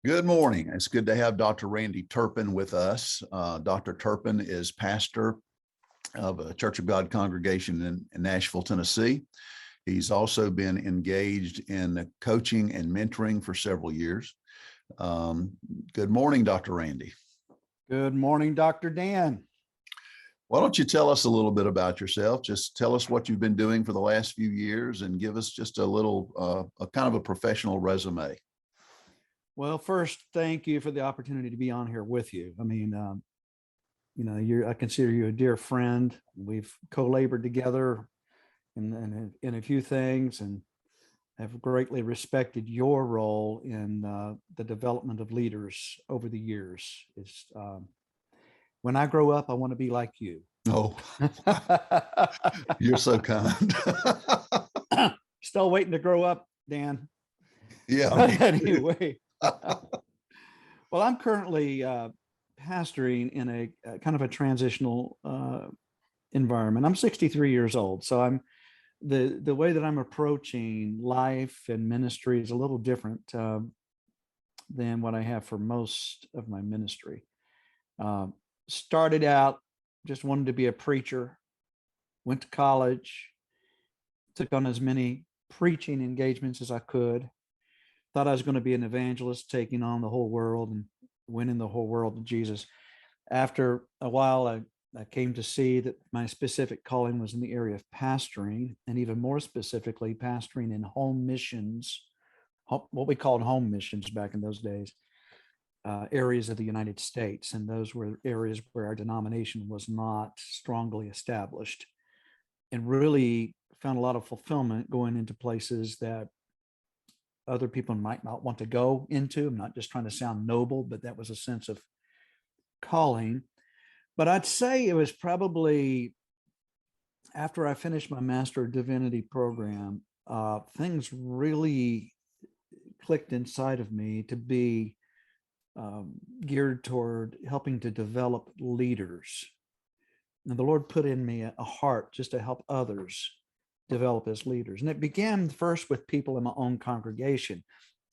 Good morning. It's good to have Dr. Randy Turpin with us. Dr. Turpin is pastor of a Church of God congregation in Nashville, Tennessee. He's also been engaged in coaching and mentoring for several years. Good morning, Dr. Randy. Good morning, Dr. Dan. Why don't you tell us a little bit about yourself? Just tell us what you've been doing for the last few years and give us just a little, a kind of a professional resume. Well, first, thank you for the opportunity to be on here with you. I mean, I consider you a dear friend. We've co-labored together in a few things and have greatly respected your role in the development of leaders over the years. It's when I grow up, I want to be like you. Oh, you're so kind. Still waiting to grow up, Dan. Yeah. Anyway. Well, I'm currently pastoring in a kind of a transitional environment. I'm 63 years old, so I'm the way that I'm approaching life and ministry is a little different than what I have for most of my ministry. Started out just wanted to be a preacher, went to college, took on as many preaching engagements as I could. Thought I was going to be an evangelist, taking on the whole world and winning the whole world to Jesus. After a while, I came to see that my specific calling was in the area of pastoring, and even more specifically, pastoring in home missions, what we called home missions back in those days, areas of the United States. And those were areas where our denomination was not strongly established, and really found a lot of fulfillment going into places that other people might not want to go into. I'm not just trying to sound noble, but that was a sense of calling. But I'd say it was probably after I finished my Master of Divinity program, things really clicked inside of me to be geared toward helping to develop leaders. And the Lord put in me a heart just to help others develop as leaders. And it began first with people in my own congregation.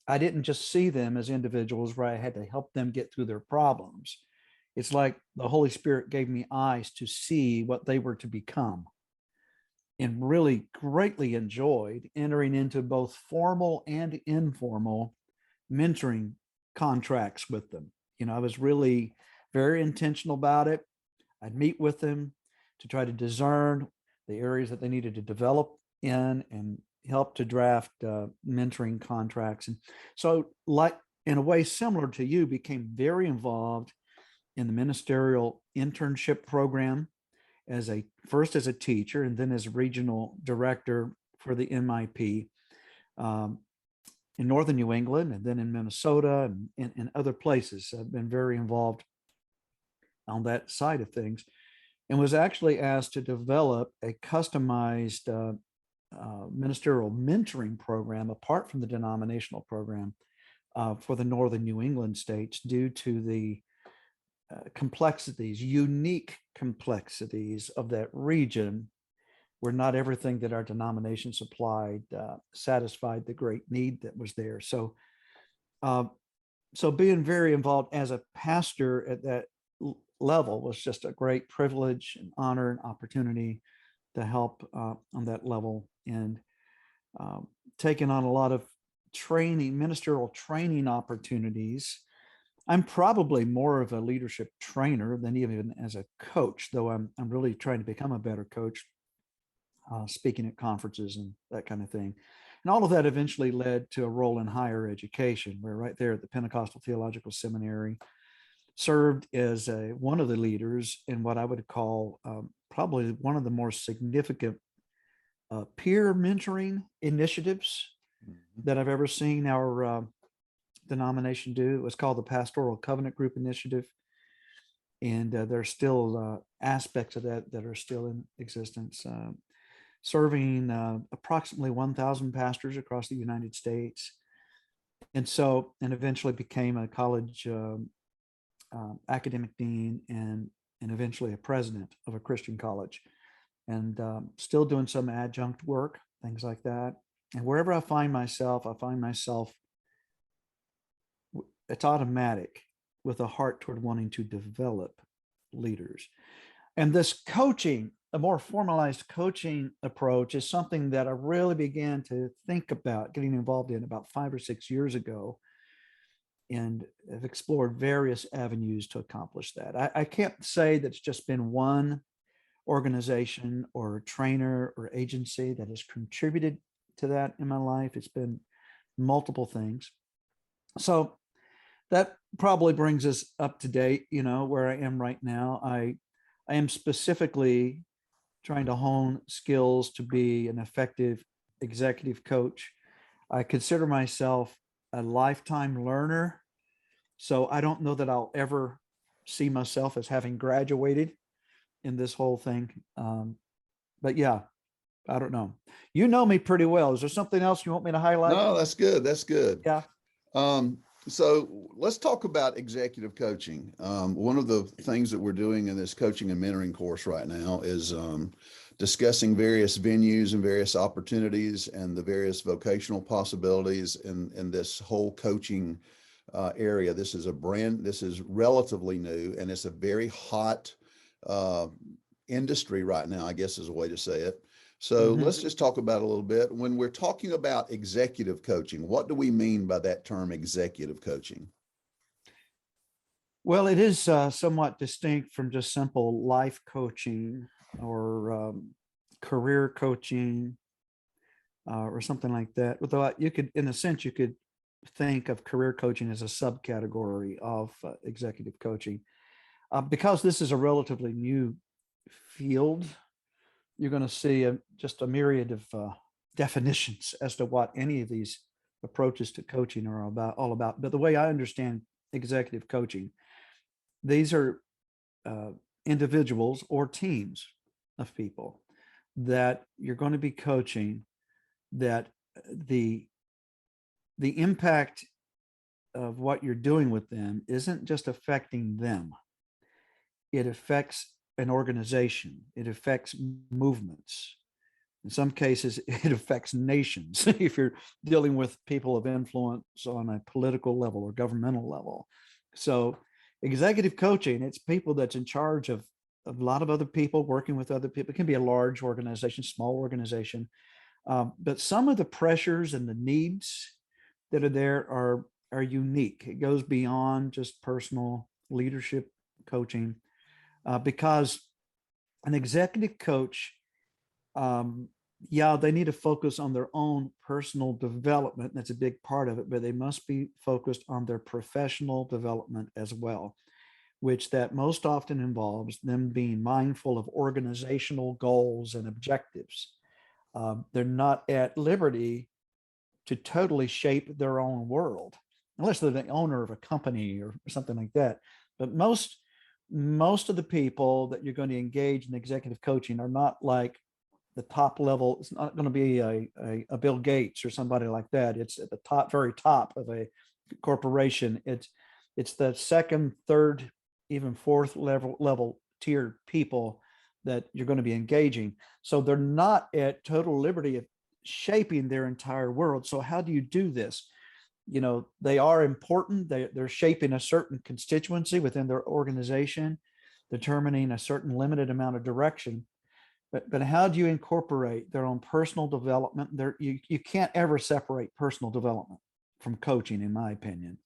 I didn't just see them as individuals where I had to help them get through their problems. It's like the Holy Spirit gave me eyes to see what they were to become, and really greatly enjoyed entering into both formal and informal mentoring contracts with them. I was really very intentional about it. I'd meet with them to try to discern the areas that they needed to develop in and help to draft mentoring contracts. And so, like in a way similar to you, became very involved in the ministerial internship program first as a teacher and then as regional director for the MIP in Northern New England, and then in Minnesota and in other places. I've been very involved on that side of things, and was actually asked to develop a customized ministerial mentoring program apart from the denominational program for the Northern New England states, due to the unique complexities of that region, where not everything that our denomination supplied satisfied the great need that was there. So being very involved as a pastor at that level was just a great privilege and honor and opportunity to help on that level, and taking on a lot of ministerial training opportunities. I'm probably more of a leadership trainer than even as a coach, though I'm really trying to become a better coach, speaking at conferences and that kind of thing. And all of that eventually led to a role in higher education, where right there at the Pentecostal Theological Seminary, served as one of the leaders in what I would call probably one of the more significant peer mentoring initiatives that I've ever seen our denomination do. It was called the Pastoral Covenant Group Initiative. And there's still aspects of that are still in existence, serving approximately 1,000 pastors across the United States. And eventually became a college academic dean and eventually a president of a Christian college, and still doing some adjunct work, things like that. And wherever I find myself it's automatic with a heart toward wanting to develop leaders. And this coaching, a more formalized coaching approach, is something that I really began to think about getting involved in about 5 or 6 years ago, and have explored various avenues to accomplish that. I can't say that it's just been one organization or trainer or agency that has contributed to that in my life. It's been multiple things. So that probably brings us up to date, where I am right now. I am specifically trying to hone skills to be an effective executive coach. I consider myself a lifetime learner. So I don't know that I'll ever see myself as having graduated in this whole thing. But yeah, I don't know. You know me pretty well. Is there something else you want me to highlight? No, that's good. That's good. Yeah. So let's talk about executive coaching. One of the things that we're doing in this coaching and mentoring course right now is discussing various venues and various opportunities and the various vocational possibilities in this whole coaching area. This is relatively new, and it's a very hot industry right now, I guess is a way to say it. So let's just talk about it a little bit. When we're talking about executive coaching, what do we mean by that term, executive coaching? Well, it is somewhat distinct from just simple life coaching or career coaching or something like that. Although you could, in a sense, you could think of career coaching as a subcategory of executive coaching. Because this is a relatively new field, you're going to see just a myriad of definitions as to what any of these approaches to coaching are all about. But the way I understand executive coaching, these are individuals or teams of people that you're going to be coaching, that the impact of what you're doing with them isn't just affecting them. It affects an organization. It affects movements. In some cases, it affects nations if you're dealing with people of influence on a political level or governmental level. So executive coaching, it's people that's in charge of a lot of other people, working with other people. It can be a large organization, small organization. But some of the pressures and the needs that are there are unique. It goes beyond just personal leadership coaching, because an executive coach, they need to focus on their own personal development. That's a big part of it, but they must be focused on their professional development as well, which that most often involves them being mindful of organizational goals and objectives. They're not at liberty to totally shape their own world, unless they're the owner of a company or something like that. But most of the people that you're going to engage in executive coaching are not like the top level. It's not going to be a Bill Gates or somebody like that. It's at the top, very top of a corporation. It's the second, third, even fourth level tiered people that you're going to be engaging. So they're not at total liberty of shaping their entire world. So how do you do this? They are important. They're shaping a certain constituency within their organization, determining a certain limited amount of direction. But how do you incorporate their own personal development? You can't ever separate personal development from coaching, in my opinion.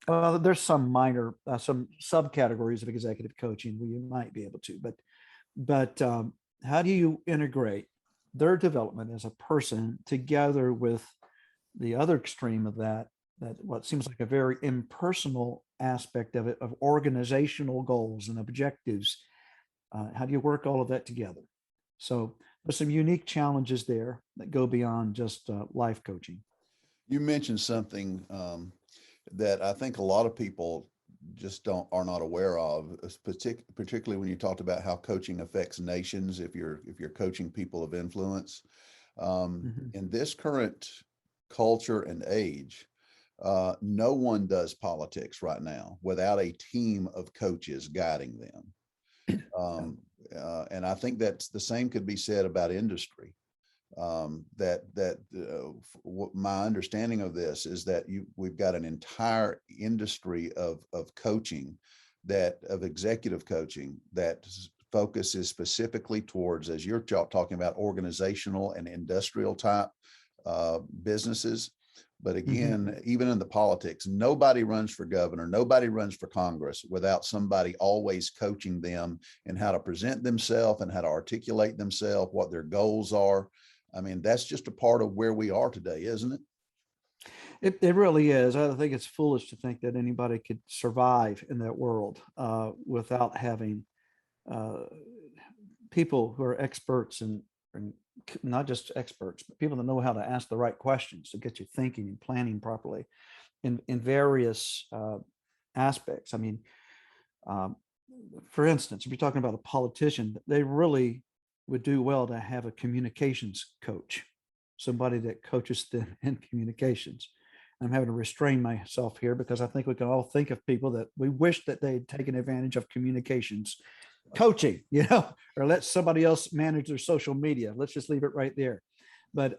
There's some minor, some subcategories of executive coaching where you might be able to, but how do you integrate their development as a person together with the other extreme of that what seems like a very impersonal aspect of it, of organizational goals and objectives? How do you work all of that together? So there's some unique challenges there that go beyond just life coaching. You mentioned something that I think a lot of people just are not aware of, particularly when you talked about how coaching affects nations. If you're coaching people of influence, in this current culture and age, no one does politics right now without a team of coaches guiding them. And I think that's the same could be said about industry. My understanding of this is that we've got an entire industry of coaching, of executive coaching, that focuses specifically towards, as you're talking about, organizational and industrial type businesses. But again, even in the politics, nobody runs for governor, nobody runs for Congress without somebody always coaching them in how to present themselves and how to articulate themselves, what their goals are. I mean, that's just a part of where we are today, isn't it? It really is. I think it's foolish to think that anybody could survive in that world without having people who are experts and not just experts, but people that know how to ask the right questions to get you thinking and planning properly in various aspects. I mean, for instance, if you're talking about a politician, they really would do well to have a communications coach, somebody that coaches them in communications. I'm having to restrain myself here because I think we can all think of people that we wish that they'd taken advantage of communications coaching, or let somebody else manage their social media. Let's just leave it right there. But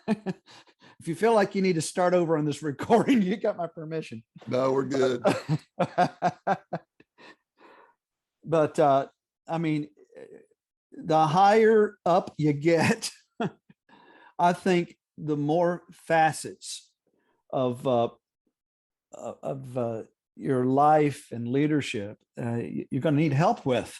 if you feel like you need to start over on this recording, you got my permission. No, we're good. But I mean, the higher up you get, I think the more facets of your life and leadership you're going to need help with,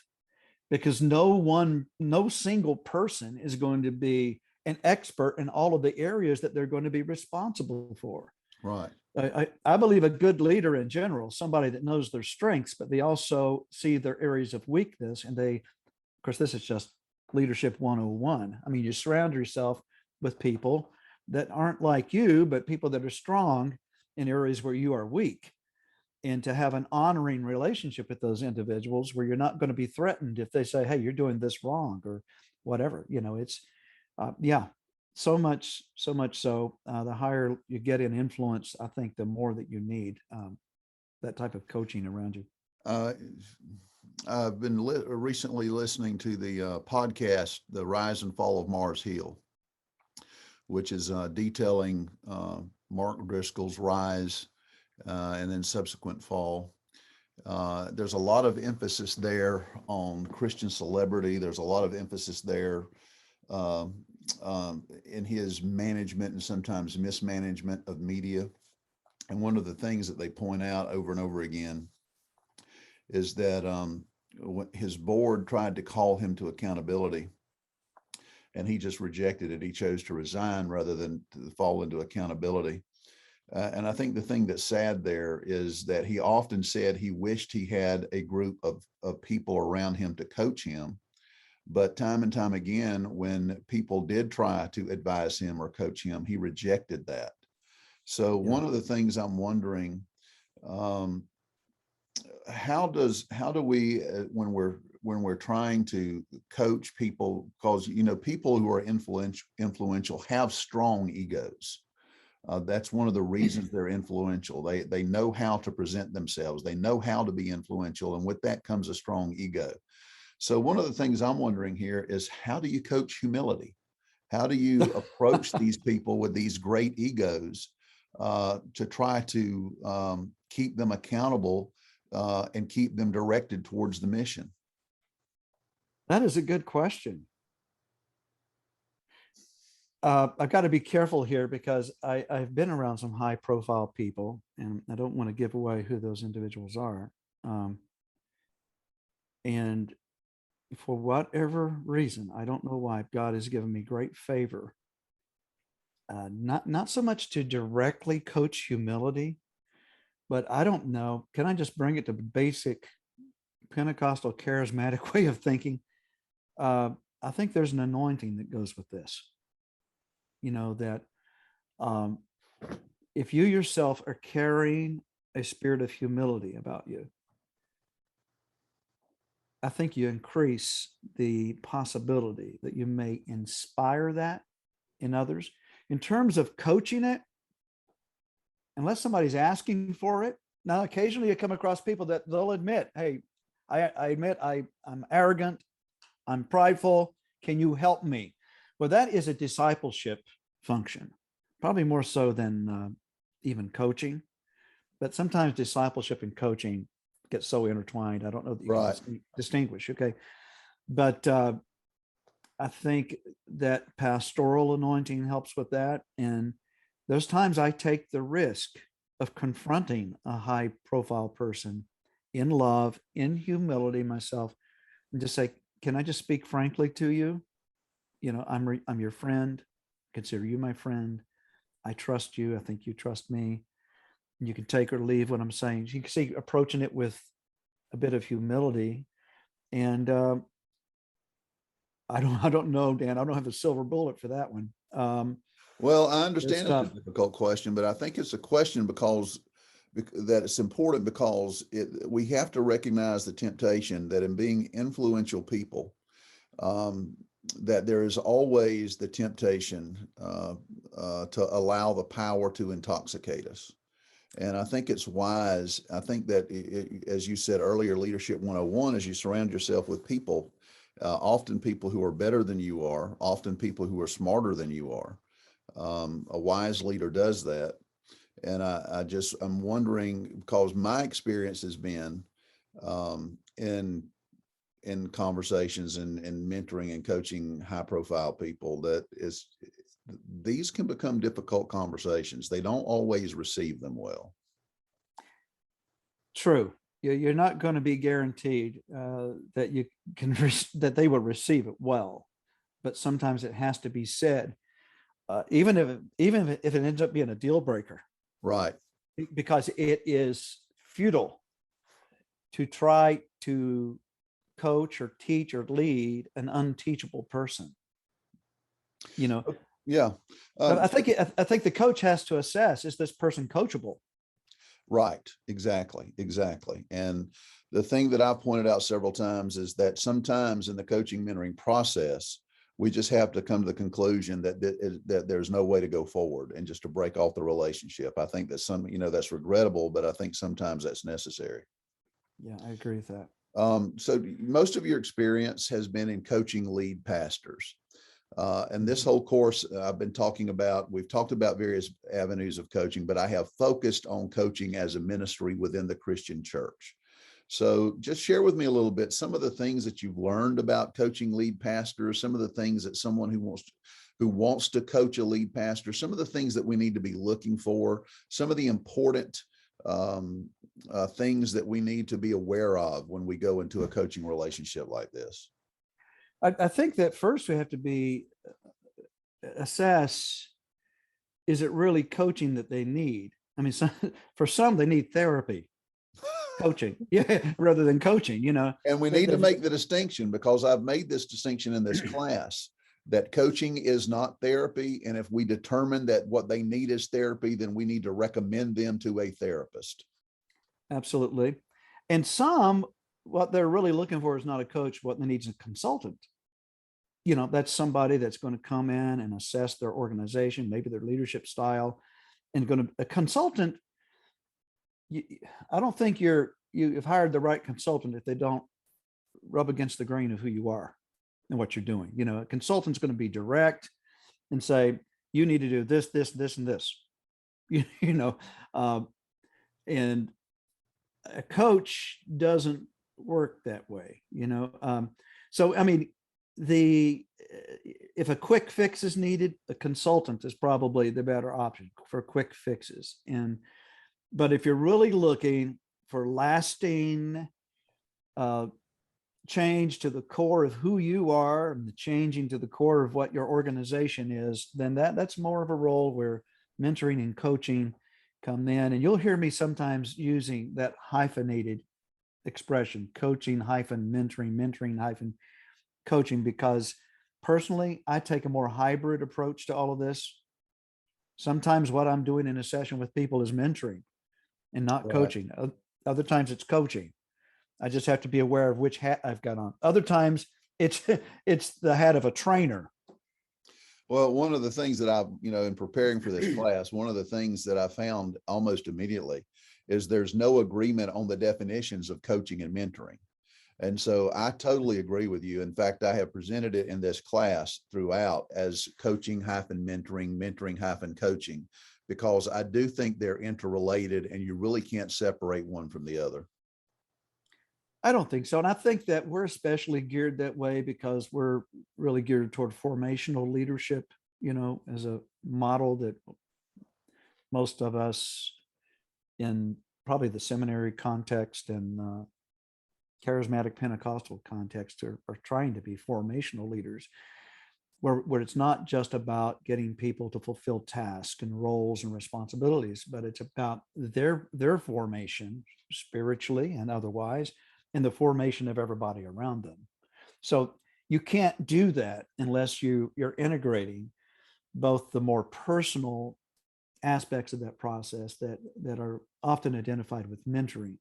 because no single person is going to be an expert in all of the areas that they're going to be responsible for. Right. I believe a good leader in general, somebody that knows their strengths, but they also see their areas of weakness. And of course, this is just leadership 101. I mean, you surround yourself with people that aren't like you, but people that are strong in areas where you are weak. And to have an honoring relationship with those individuals where you're not going to be threatened if they say, hey, you're doing this wrong or whatever, it's, so much so the higher you get in influence, I think the more that you need that type of coaching around you. I've been recently listening to the podcast, The Rise and Fall of Mars Hill, which is detailing Mark Driscoll's rise and then subsequent fall. There's a lot of emphasis there on Christian celebrity. There's a lot of emphasis there in his management and sometimes mismanagement of media. And one of the things that they point out over and over again is that his board tried to call him to accountability, and he just rejected it. He chose to resign rather than to fall into accountability. And I think the thing that's sad there is that he often said he wished he had a group of people around him to coach him. But time and time again, when people did try to advise him or coach him, he rejected that. So one of the things I'm wondering, how do we, when we're trying to coach people, because people who are influential have strong egos. That's one of the reasons they're influential. They know how to present themselves. They know how to be influential. And with that comes a strong ego. So one of the things I'm wondering here is, how do you coach humility? How do you approach these people with these great egos to try to keep them accountable and keep them directed towards the mission? That is a good question. I've got to be careful here because I've been around some high profile people, and I don't want to give away who those individuals are. And for whatever reason, I don't know why, God has given me great favor. Not so much to directly coach humility, but I don't know. Can I just bring it to basic Pentecostal charismatic way of thinking? I think there's an anointing that goes with this. That if you yourself are carrying a spirit of humility about you, I think you increase the possibility that you may inspire that in others. In terms of coaching it, unless somebody's asking for it, now occasionally you come across people that they'll admit, hey, I admit I'm arrogant, I'm prideful, can you help me? Well, that is a discipleship function, probably more so than even coaching. But sometimes discipleship and coaching get so intertwined. I don't know that you Right. can distinguish. Okay. But I think that pastoral anointing helps with that. And those times I take the risk of confronting a high profile person in love, in humility myself, and just say, can I just speak frankly to you? You know, I'm your friend. Consider you my friend. I trust you. I think you trust me. And you can take or leave what I'm saying. You can see approaching it with a bit of humility. And I don't know, Dan. I don't have a silver bullet for that one. Well, I It's understand it's tough. a difficult question, but I think it's a question because that it's important because we have to recognize the temptation that in being influential people, that there is always the temptation to allow the power to intoxicate us. And I think it's wise. I think that, as you said earlier, Leadership 101, as you surround yourself with people, often people who are better than you are, often people who are smarter than you are. A wise leader does that. And I'm wondering, because my experience has been in conversations and mentoring and coaching high profile people, that these can become difficult conversations. They don't always receive them well. True. You're not going to be guaranteed that you can that they will receive it well, but sometimes it has to be said, even if it ends up being a deal breaker, Right. because it is futile to try to coach or teach or lead an unteachable person. You know, Yeah. I think the coach has to assess, is this person coachable? Right. Exactly. Exactly. And the thing that I've pointed out several times is that sometimes in the coaching mentoring process, we just have to come to the conclusion that there's no way to go forward and just to break off the relationship. I think that that's regrettable, but I think sometimes that's necessary. Yeah, I agree with that. So most of your experience has been in coaching lead pastors. And this whole course we've talked about various avenues of coaching, but I have focused on coaching as a ministry within the Christian church. So just share with me a little bit, some of the things that you've learned about coaching lead pastors, some of the things that someone who wants to coach a lead pastor, some of the things that we need to be looking for, some of the important things that we need to be aware of when we go into a coaching relationship like this. I think that first we have to assess, is it really coaching that they need? I mean, for some, they need therapy, coaching, rather than coaching, And we need to make the distinction, because I've made this distinction in this class, that coaching is not therapy. And if we determine that what they need is therapy, then we need to recommend them to a therapist. Absolutely. And some, what they're really looking for is not a coach. What they need is a consultant. That's somebody that's going to come in and assess their organization, maybe their leadership style, and a consultant. I don't think you've hired the right consultant if they don't rub against the grain of who you are and what you're doing. A consultant's going to be direct and say, you need to do this, this, this, and this, and a coach doesn't work that way, so, I mean, if a quick fix is needed, a consultant is probably the better option for quick fixes. But if you're really looking for lasting change to the core of who you are and the changing to the core of what your organization is, then that's more of a role where mentoring and coaching come in. And you'll hear me sometimes using that hyphenated expression, coaching hyphen mentoring, mentoring hyphen coaching, because personally, I take a more hybrid approach to all of this. Sometimes what I'm doing in a session with people is mentoring and not coaching. Other times it's coaching. I just have to be aware of which hat I've got on. Other times it's the hat of a trainer. Well, one of the things that in preparing for this class, one of the things that I found almost immediately is there's no agreement on the definitions of coaching and mentoring. And so I totally agree with you. In fact, I have presented it in this class throughout as coaching hyphen mentoring, mentoring hyphen coaching, because I do think they're interrelated and you really can't separate one from the other. I don't think so. And I think that we're especially geared that way because we're really geared toward formational leadership, as a model that most of us in probably the seminary context and charismatic Pentecostal context are trying to be formational leaders, where it's not just about getting people to fulfill tasks and roles and responsibilities, but it's about their formation spiritually and otherwise, and the formation of everybody around them. So you can't do that unless you're integrating both the more personal aspects of that process that are often identified with mentoring,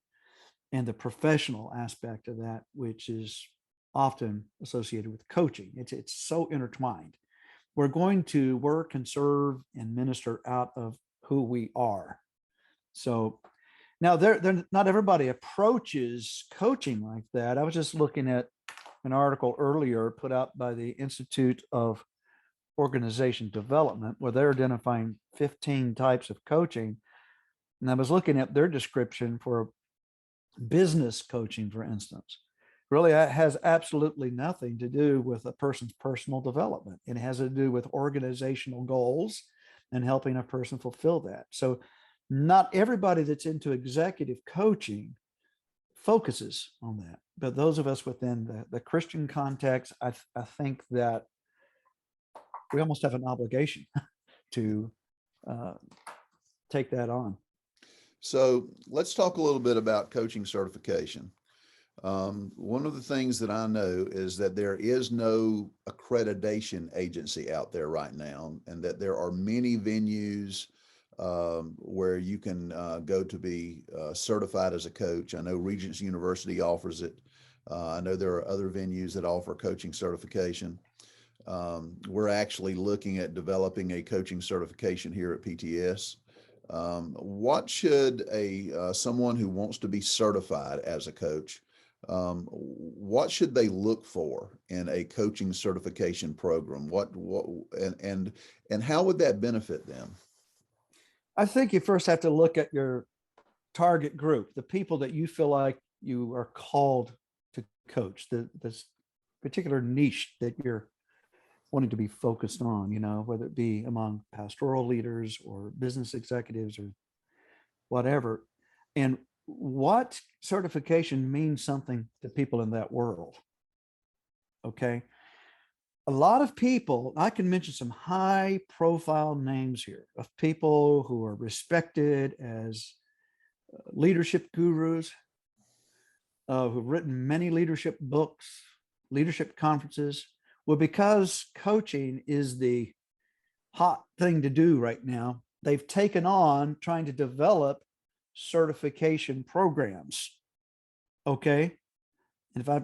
and the professional aspect of that, which is often associated with coaching. It's so intertwined. We're going to work and serve and minister out of who we are. So now they're not everybody approaches coaching like that. I was just looking at an article earlier put out by the Institute of Organization Development, where they're identifying 15 types of coaching. And I was looking at their description for business coaching, for instance. Really, it has absolutely nothing to do with a person's personal development. It has to do with organizational goals and helping a person fulfill that. So not everybody that's into executive coaching focuses on that. But those of us within the Christian context, I think that we almost have an obligation to take that on. So let's talk a little bit about coaching certification. One of the things that I know is that there is no accreditation agency out there right now, and that there are many venues where you can go to be certified as a coach. I know Regents University offers it. I know there are other venues that offer coaching certification. We're actually looking at developing a coaching certification here at PTS. What should someone who wants to be certified as a coach, what should they look for in a coaching certification program? And how would that benefit them? I think you first have to look at your target group, the people that you feel like you are called to coach, this particular niche that you're wanting to be focused on, whether it be among pastoral leaders or business executives or whatever. And what certification means something to people in that world. Okay. A lot of people, I can mention some high profile names here of people who are respected as leadership gurus, who've written many leadership books, leadership conferences. Well, because coaching is the hot thing to do right now, they've taken on trying to develop certification programs. Okay. And if I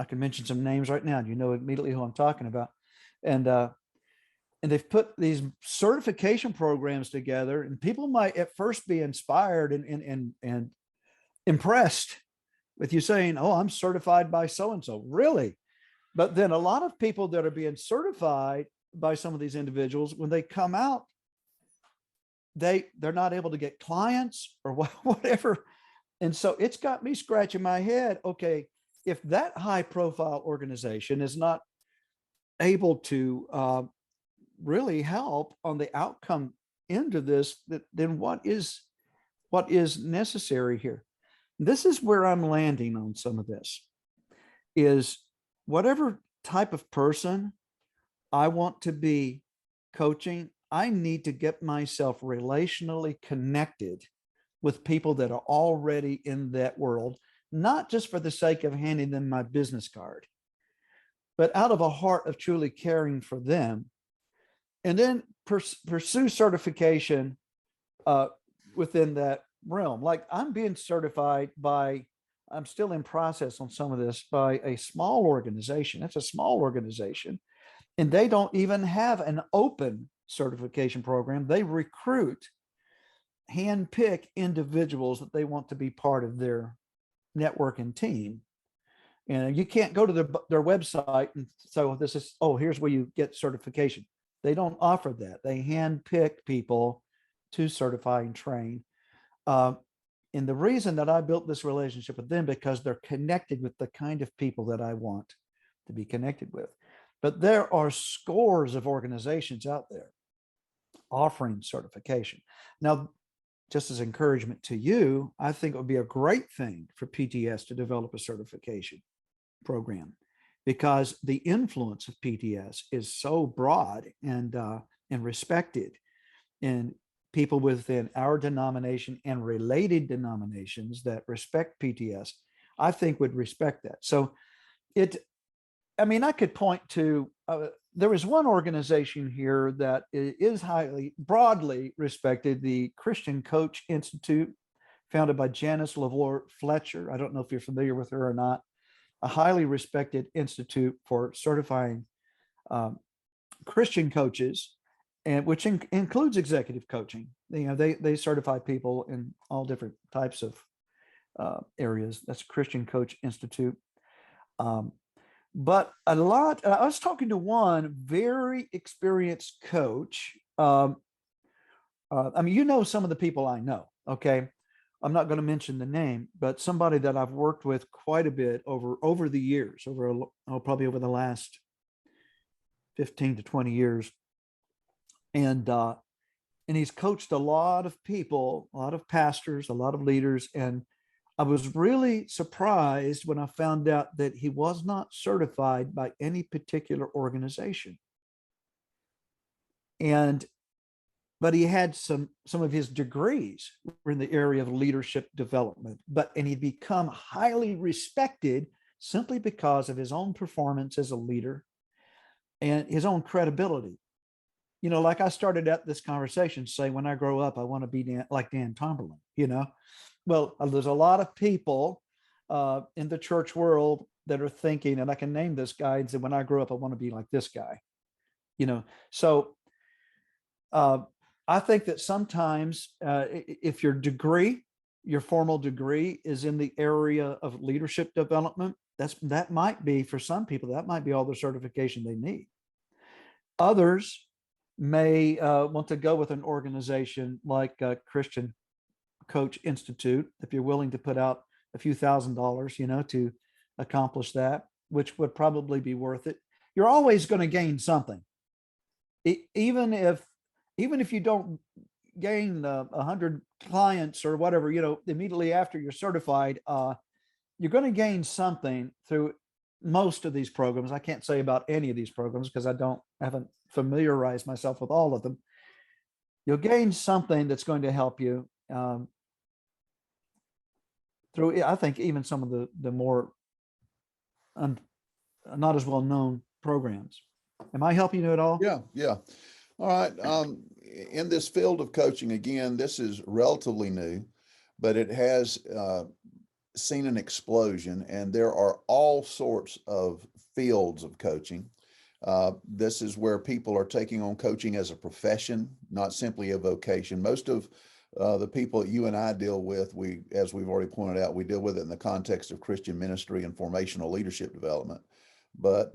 can mention some names right now, you know immediately who I'm talking about. And they've put these certification programs together, and people might at first be inspired and impressed with you saying, "Oh, I'm certified by so-and-so." Really? But then a lot of people that are being certified by some of these individuals, when they come out, they're not able to get clients or whatever. And so it's got me scratching my head. Okay, if that high profile organization is not able to really help on the outcome end of this, then what is necessary here? This is where I'm landing on some of this, is whatever type of person I want to be coaching, I need to get myself relationally connected with people that are already in that world, not just for the sake of handing them my business card, but out of a heart of truly caring for them. And then pursue certification within that realm. Like I'm being certified by, I'm still in process on some of this, by a small organization. It's a small organization, and they don't even have an open certification program. They recruit, handpick individuals that they want to be part of their network and team. And you can't go to their website and so this is, oh, here's where you get certification. They don't offer that. They handpick people to certify and train. And the reason that I built this relationship with them, because they're connected with the kind of people that I want to be connected with. But there are scores of organizations out there offering certification. Now, just as encouragement to you, I think it would be a great thing for PTS to develop a certification program, because the influence of PTS is so broad and respected, and people within our denomination and related denominations that respect PTS, I think would respect that. So I could point to, there is one organization here that is highly, broadly respected, the Christian Coach Institute, founded by Janice LaVore Fletcher. I don't know if you're familiar with her or not. A highly respected institute for certifying Christian coaches, and which includes executive coaching. They certify people in all different types of areas. That's Christian Coach Institute. But I was talking to one very experienced coach. Some of the people I know, okay? I'm not going to mention the name, but somebody that I've worked with quite a bit over the years, probably over the last 15 to 20 years. And he's coached a lot of people, a lot of pastors, a lot of leaders. And I was really surprised when I found out that he was not certified by any particular organization. But he had some of his degrees were in the area of leadership development, and he'd become highly respected simply because of his own performance as a leader and his own credibility. Like I started out this conversation saying, when I grow up, I want to be like Dan Tomberlin, Well, there's a lot of people in the church world that are thinking, and I can name this guy and say, when I grow up, I want to be like this guy, So I think that sometimes if your formal degree is in the area of leadership development, that might be, for some people, that might be all the certification they need. Others may want to go with an organization like Christian Coach Institute, if you're willing to put out a few $1,000s, to accomplish that, which would probably be worth it. You're always going to gain something. Even if you don't gain 100 clients or whatever, immediately after you're certified, you're going to gain something through most of these programs. I can't say about any of these programs because I haven't familiarized myself with all of them. You'll gain something that's going to help you through, I think, even some of the more not as well known programs. Am I helping you at all? Yeah. All right. In this field of coaching, again, this is relatively new, but it has seen an explosion, and there are all sorts of fields of coaching. This is where people are taking on coaching as a profession, not simply a vocation. Most of the people that you and I deal with, as we've already pointed out, we deal with it in the context of Christian ministry and formational leadership development. But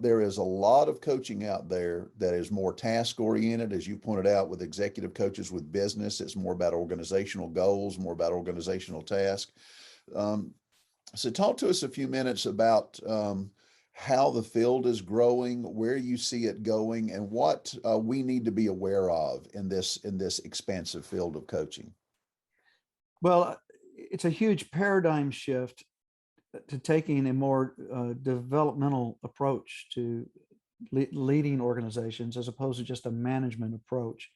there is a lot of coaching out there that is more task oriented, as you pointed out, with executive coaches with business. It's more about organizational goals, more about organizational tasks. So talk to us a few minutes about how the field is growing, where you see it going, and what we need to be aware of in this expansive field of coaching. Well, it's a huge paradigm shift to taking a more developmental approach to leading organizations as opposed to just a management approach.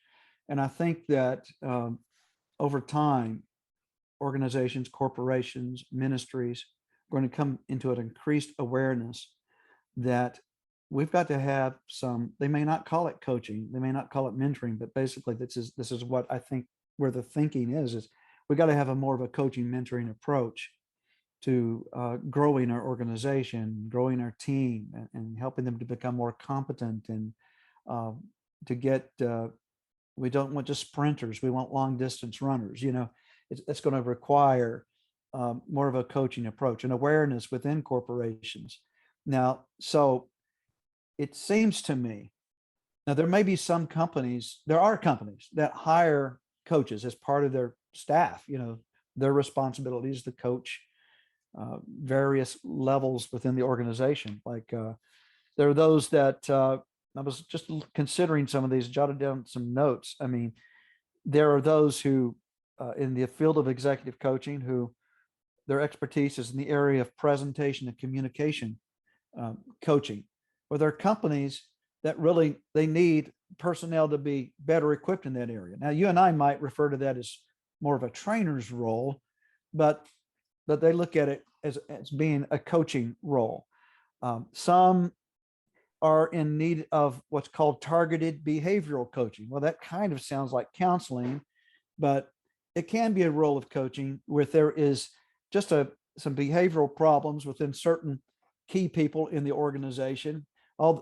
And I think that over time, organizations, corporations, ministries are going to come into an increased awareness that we've got to have some, they may not call it coaching, they may not call it mentoring, but basically this is what I think where the thinking is we got to have a more of a coaching mentoring approach to growing our organization, growing our team, and helping them to become more competent and to get, we don't want just sprinters, we want long distance runners. It's going to require more of a coaching approach and awareness within corporations. Now, so it seems to me, now there may be some companies, there are companies that hire coaches as part of their staff, their responsibility is to coach various levels within the organization. Like there are those that I was just considering some of these, jotted down some notes. I mean, there are those who in the field of executive coaching who their expertise is in the area of presentation and communication coaching, or there are companies that really they need personnel to be better equipped in that area. Now, you and I might refer to that as more of a trainer's role, but they look at it as being a coaching role. Some are in need of what's called targeted behavioral coaching. Well, that kind of sounds like counseling, but it can be a role of coaching where there is just some behavioral problems within certain key people in the organization.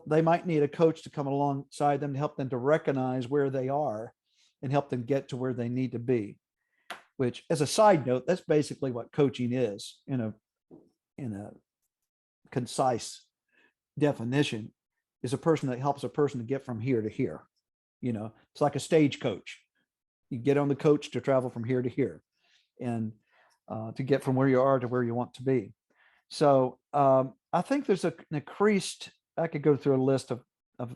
They might need a coach to come alongside them to help them to recognize where they are and help them get to where they need to be. Which, as a side note, that's basically what coaching is in a concise definition, is a person that helps a person to get from here to here. It's like a stage coach. You get on the coach to travel from here to here and to get from where you are to where you want to be. So I think there's an increased, I could go through a list of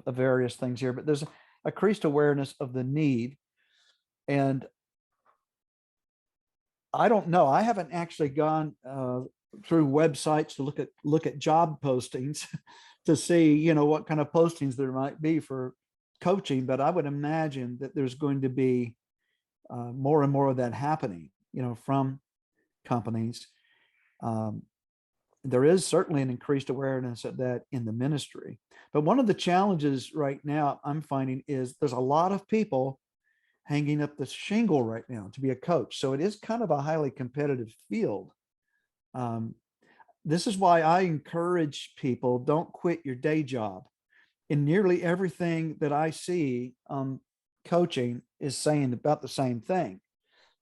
various things here, but there's a increased awareness of the need. And I don't know, I haven't actually gone through websites to look at job postings to see, what kind of postings there might be for coaching, but I would imagine that there's going to be more and more of that happening, from companies. There is certainly an increased awareness of that in the ministry. But one of the challenges right now I'm finding is there's a lot of people hanging up the shingle right now to be a coach. So it is kind of a highly competitive field. This is why I encourage people, don't quit your day job. In nearly everything that I see coaching is saying about the same thing,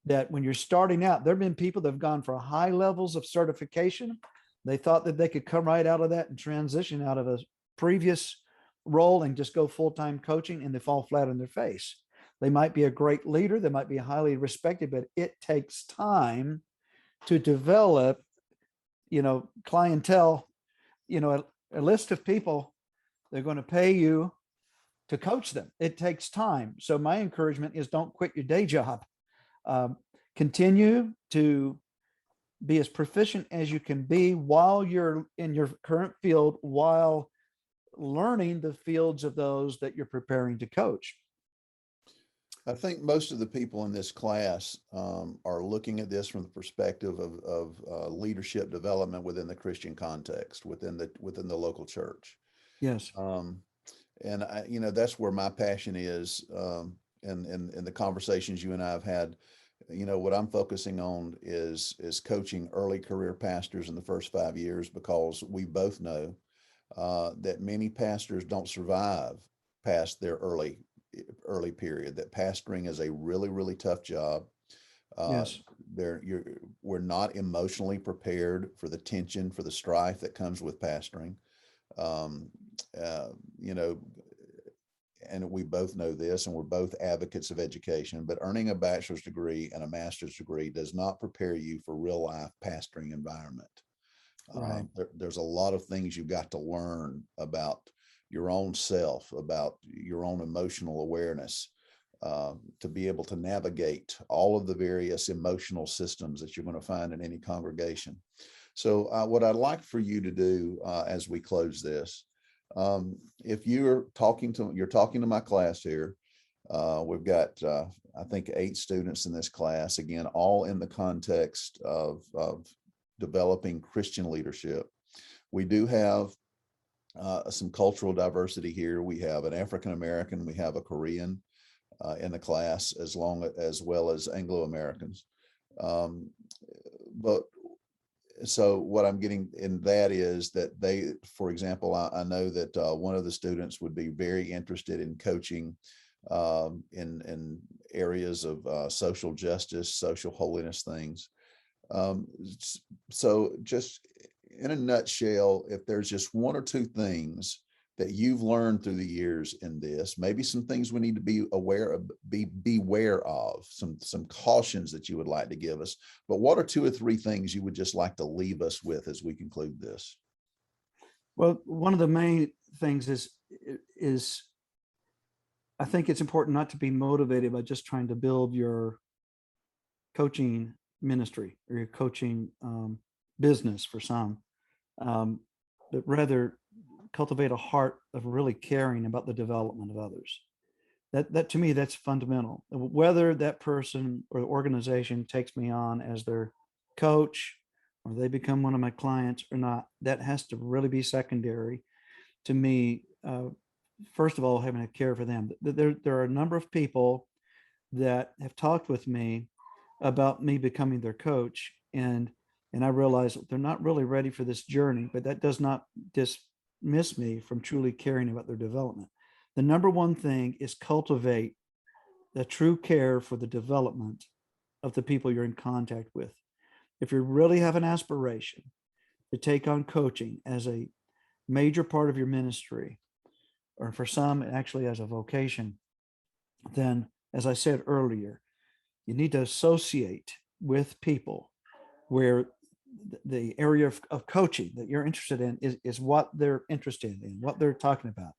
that when you're starting out, there have been people that have gone for high levels of certification. They thought that they could come right out of that and transition out of a previous role and just go full-time coaching, and they fall flat on their face. They might be a great leader, they might be highly respected, but it takes time to develop, clientele, a list of people they're going to pay you to coach them. It takes time. So my encouragement is don't quit your day job. Continue to be as proficient as you can be while you're in your current field, while learning the fields of those that you're preparing to coach. I think most of the people in this class are looking at this from the perspective of leadership development within the Christian context, within the local church. Yes. And that's where my passion is. And the conversations you and I have had, what I'm focusing on is coaching early career pastors in the first 5 years, because we both know that many pastors don't survive past their early period, that pastoring is a really, really tough job. Yes. We're not emotionally prepared for the tension, for the strife that comes with pastoring. And we both know this, and we're both advocates of education, but earning a bachelor's degree and a master's degree does not prepare you for real life pastoring environment. Right. There's a lot of things you've got to learn about your own self, about your own emotional awareness, to be able to navigate all of the various emotional systems that you're going to find in any congregation. So what I'd like for you to do as we close this, if you're talking to my class here, we've got, I think 8 students in this class, again, all in the context of developing Christian leadership. We do have some cultural diversity here. We have an African-American, we have a Korean in the class, as well as Anglo-Americans. But so what I'm getting in that is that they, for example, I know that one of the students would be very interested in coaching in areas of social justice, social holiness things. So just in a nutshell, if there's just one or two things that you've learned through the years in this, maybe some things we need to be aware of, beware of, some cautions that you would like to give us, but what are two or three things you would just like to leave us with as we conclude this? Well, one of the main things is I think it's important not to be motivated by just trying to build your coaching ministry or your coaching business for some, but rather cultivate a heart of really caring about the development of others. That to me, that's fundamental. Whether that person or the organization takes me on as their coach or they become one of my clients or not, that has to really be secondary to me. First of all, having a care for them. There are a number of people that have talked with me about me becoming their coach, and I realize they're not really ready for this journey, but that does not dismiss me from truly caring about their development. The number one thing is cultivate the true care for the development of the people you're in contact with. If you really have an aspiration to take on coaching as a major part of your ministry, or for some actually as a vocation, then as I said earlier, you need to associate with people where the area of coaching that you're interested in is what they're interested in, what they're talking about.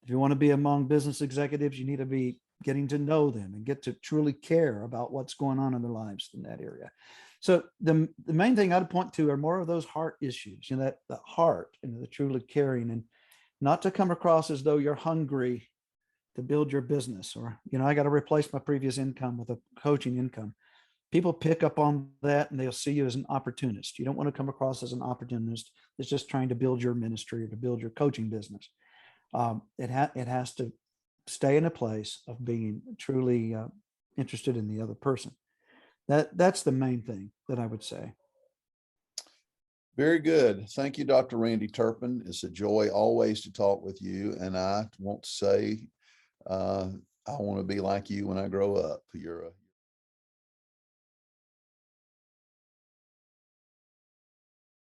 If you want to be among business executives, you need to be getting to know them and get to truly care about what's going on in their lives in that area. So the main thing I'd point to are more of those heart issues, that the heart and the truly caring, and not to come across as though you're hungry to build your business, or, I got to replace my previous income with a coaching income. People pick up on that and they'll see you as an opportunist. You don't want to come across as an opportunist that's just trying to build your ministry or to build your coaching business. It has to stay in a place of being truly interested in the other person. That's the main thing that I would say. Very good. Thank you, Dr. Randy Turpin. It's a joy always to talk with you. And I want to say, I want to be like you when I grow up. You're a